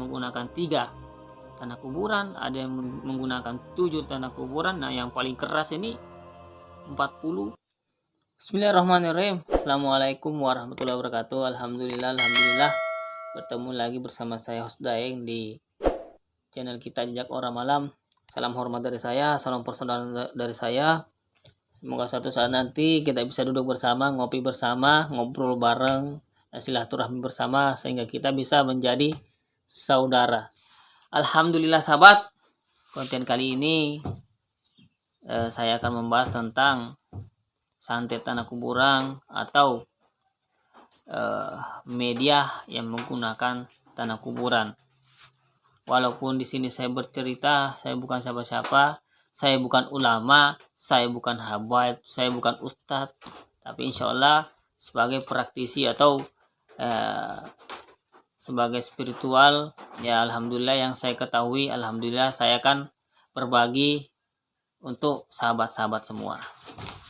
menggunakan 3 tanah kuburan, ada yang menggunakan 7 tanah kuburan. Nah, yang paling keras ini 40. Bismillahirrahmanirrahim. Assalamualaikum warahmatullahi wabarakatuh. Alhamdulillah bertemu lagi bersama saya host Daeng di channel kita Jejak Orang Malam. Salam hormat dari saya, salam persaudaraan dari saya. Semoga suatu saat nanti kita bisa duduk bersama, ngopi bersama, ngobrol bareng, dan silaturahmi bersama sehingga kita bisa menjadi saudara. Alhamdulillah sahabat, konten kali ini saya akan membahas tentang santet tanah kuburan atau media yang menggunakan tanah kuburan. Walaupun di sini saya bercerita, saya bukan siapa-siapa, saya bukan ulama, saya bukan habaib, saya bukan ustadz, tapi insya Allah sebagai praktisi atau sebagai spiritual, ya alhamdulillah yang saya ketahui, alhamdulillah saya akan berbagi untuk sahabat-sahabat semua.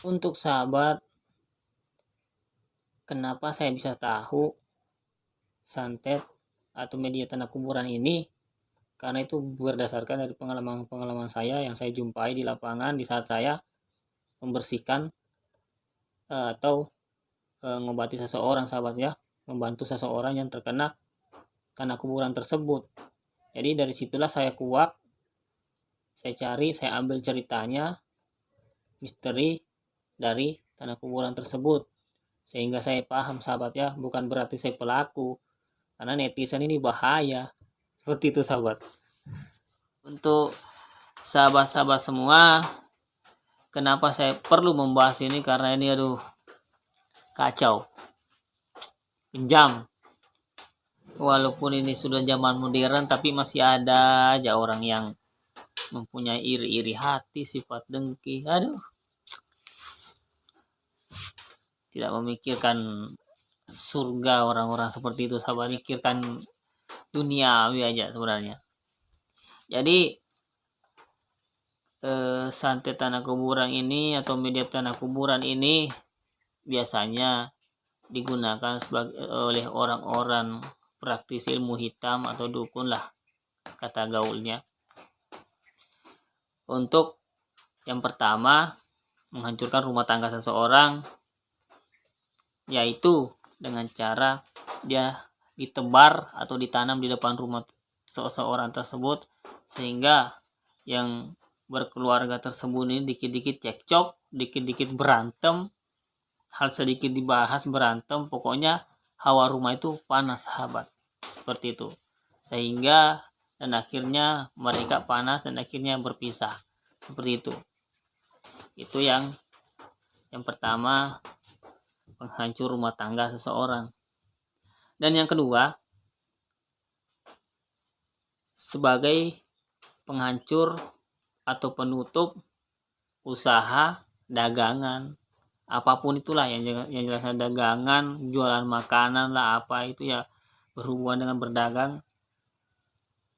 Untuk sahabat, kenapa saya bisa tahu santet atau media tanah kuburan ini? Karena itu berdasarkan dari pengalaman saya yang saya jumpai di lapangan di saat saya membersihkan atau mengobati seseorang, sahabat ya, membantu seseorang yang terkena tanah kuburan tersebut. Jadi dari situlah saya kuak, saya cari, saya ambil ceritanya, misteri dari tanah kuburan tersebut, sehingga saya paham sahabat ya, bukan berarti saya pelaku, karena netizen ini bahaya. Seperti itu sahabat. Untuk sahabat-sahabat semua, kenapa saya perlu membahas ini? Karena ini kacau, kejam. Walaupun ini sudah zaman modern, tapi masih ada aja orang yang mempunyai iri-iri hati, sifat dengki. Tidak memikirkan surga orang-orang seperti itu, sahabat, mikirkan duniawi aja sebenarnya. Jadi santet tanah kuburan ini atau media tanah kuburan ini biasanya digunakan oleh orang-orang praktisi ilmu hitam atau dukun lah kata gaulnya. Untuk yang pertama, menghancurkan rumah tangga seseorang, yaitu dengan cara dia ditebar atau ditanam di depan rumah seseorang tersebut, sehingga yang berkeluarga tersebut ini dikit-dikit cekcok, dikit-dikit berantem, hal sedikit dibahas berantem, pokoknya hawa rumah itu panas sahabat, seperti itu, sehingga dan akhirnya mereka panas dan akhirnya berpisah, seperti itu. Itu yang pertama, penghancur rumah tangga seseorang. Dan yang kedua, sebagai penghancur atau penutup usaha dagangan, apapun itulah yang jelasnya dagangan, jualan makanan lah, apa itu ya berhubungan dengan berdagang.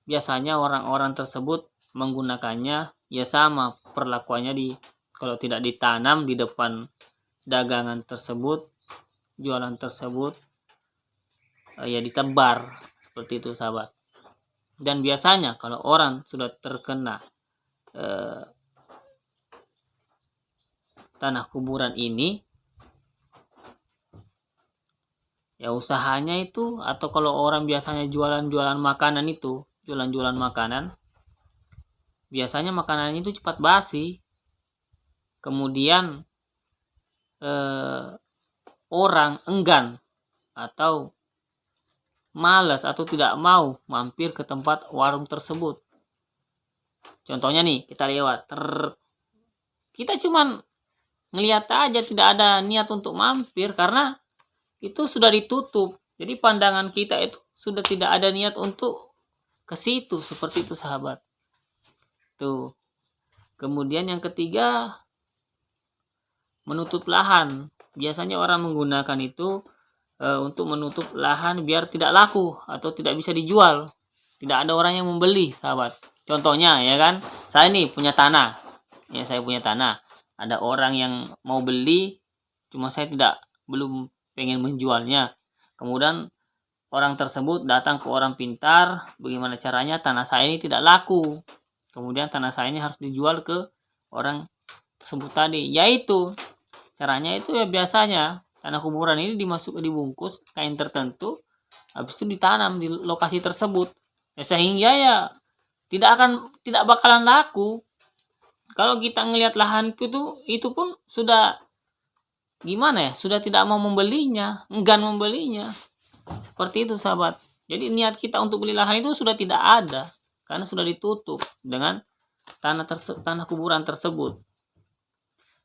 Biasanya orang-orang tersebut menggunakannya ya sama perlakuannya, kalau tidak ditanam di depan dagangan tersebut, jualan tersebut, ya ditebar, seperti itu sahabat. Dan biasanya kalau orang sudah terkena tanah kuburan ini, ya usahanya itu, atau kalau orang biasanya jualan-jualan makanan itu, jualan-jualan makanan, biasanya makanan itu cepat basi. Kemudian orang enggan atau malas atau tidak mau mampir ke tempat warung tersebut. Contohnya nih, kita lewat, kita cuman ngelihat aja, tidak ada niat untuk mampir karena itu sudah ditutup. Jadi pandangan kita itu sudah tidak ada niat untuk ke situ, seperti itu sahabat. Tuh. Kemudian yang ketiga, menutup lahan. Biasanya orang menggunakan itu untuk menutup lahan biar tidak laku atau tidak bisa dijual, tidak ada orang yang membeli sahabat. Contohnya ya kan, saya nih punya tanah ya, saya punya tanah, ada orang yang mau beli, cuma saya belum pengen menjualnya. Kemudian orang tersebut datang ke orang pintar, bagaimana caranya tanah saya ini tidak laku. Kemudian tanah saya ini harus dijual ke orang tersebut tadi. Yaitu caranya itu ya biasanya tanah kuburan ini dibungkus kain tertentu, habis itu ditanam di lokasi tersebut. Ya, sehingga ya tidak bakalan laku. Kalau kita ngelihat lahan itu pun sudah gimana ya, sudah tidak mau membelinya, enggan membelinya. Seperti itu sahabat. Jadi niat kita untuk beli lahan itu sudah tidak ada karena sudah ditutup dengan tanah kuburan tersebut.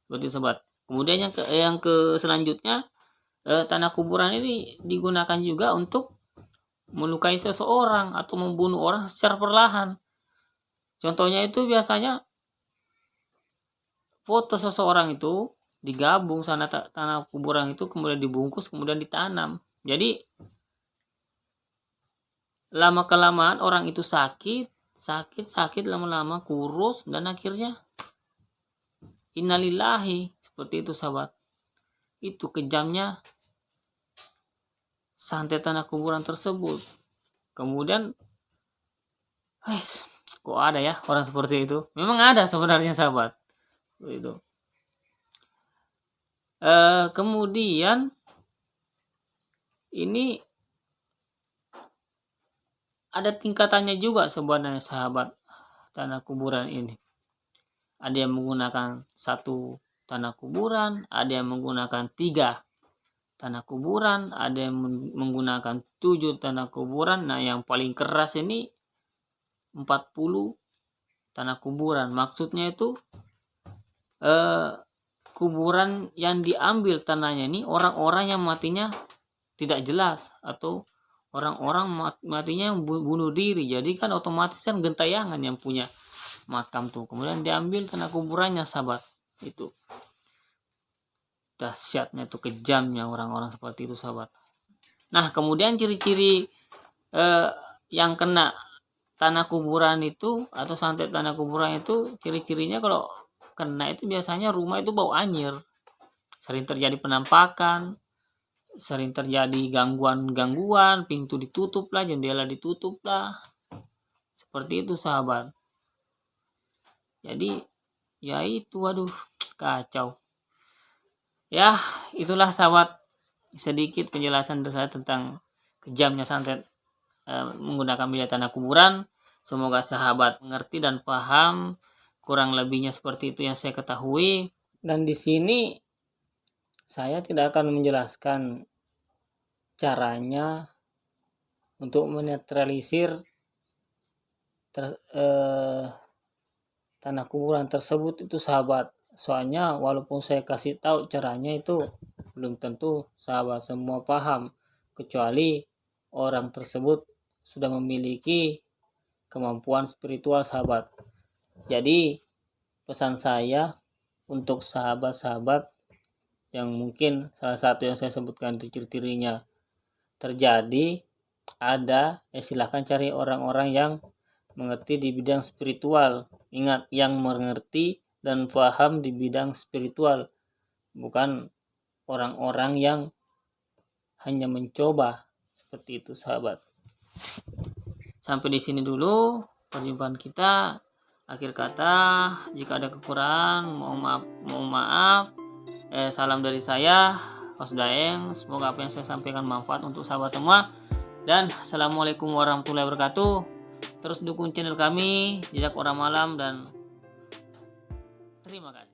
Seperti itu sahabat. Kemudian yang ke selanjutnya, tanah kuburan ini digunakan juga untuk melukai seseorang atau membunuh orang secara perlahan. Contohnya itu biasanya foto seseorang itu digabung sana tanah kuburan itu, kemudian dibungkus, kemudian ditanam. Jadi lama kelamaan orang itu sakit lama-lama kurus dan akhirnya innalillahi. Seperti itu sahabat. Itu kejamnya santet tanah kuburan tersebut. Kemudian kok ada ya orang seperti itu? Memang ada sebenarnya sahabat. Itu. Kemudian ini ada tingkatannya juga sebenarnya sahabat, tanah kuburan ini. Ada yang menggunakan 1 tanah kuburan, ada yang menggunakan 3 tanah kuburan, ada yang menggunakan 7 tanah kuburan. Nah, yang paling keras ini 40 tanah kuburan. Maksudnya itu kuburan yang diambil tanahnya ini orang-orang yang matinya tidak jelas atau orang-orang matinya yang bunuh diri. Jadi kan otomatis kan gentayangan yang punya makam tuh. Kemudian diambil tanah kuburannya sahabat. Itu dahsyatnya tuh, kejamnya orang-orang seperti itu sahabat. Nah, kemudian ciri-ciri yang kena tanah kuburan itu atau santet tanah kuburan itu, ciri-cirinya kalau kena itu biasanya rumah itu bau anyir, sering terjadi penampakan, sering terjadi gangguan, pintu ditutup lah, jendela ditutup lah, seperti itu sahabat. Jadi ya itu, waduh, kacau ya. Itulah sahabat sedikit penjelasan saya tentang kejamnya santet menggunakan bilah tanah kuburan. Semoga sahabat mengerti dan paham. Kurang lebihnya seperti itu yang saya ketahui. Dan di sini saya tidak akan menjelaskan caranya untuk menetralisir tanah kuburan tersebut itu sahabat. Soalnya walaupun saya kasih tahu caranya itu belum tentu sahabat semua paham, kecuali orang tersebut sudah memiliki kemampuan spiritual sahabat. Jadi pesan saya untuk sahabat-sahabat yang mungkin salah satu yang saya sebutkan itu ciri-cirinya terjadi, ada, silahkan cari orang-orang yang mengerti di bidang spiritual. Ingat, yang mengerti dan paham di bidang spiritual, bukan orang-orang yang hanya mencoba. Seperti itu sahabat. Sampai di sini dulu perjumpaan kita. Akhir kata, jika ada kekurangan mohon maaf. Salam dari saya, Host Daeng. Semoga apa yang saya sampaikan manfaat untuk sahabat semua. Dan assalamualaikum warahmatullahi wabarakatuh. Terus dukung channel kami Jejak Orang Malam dan terima kasih.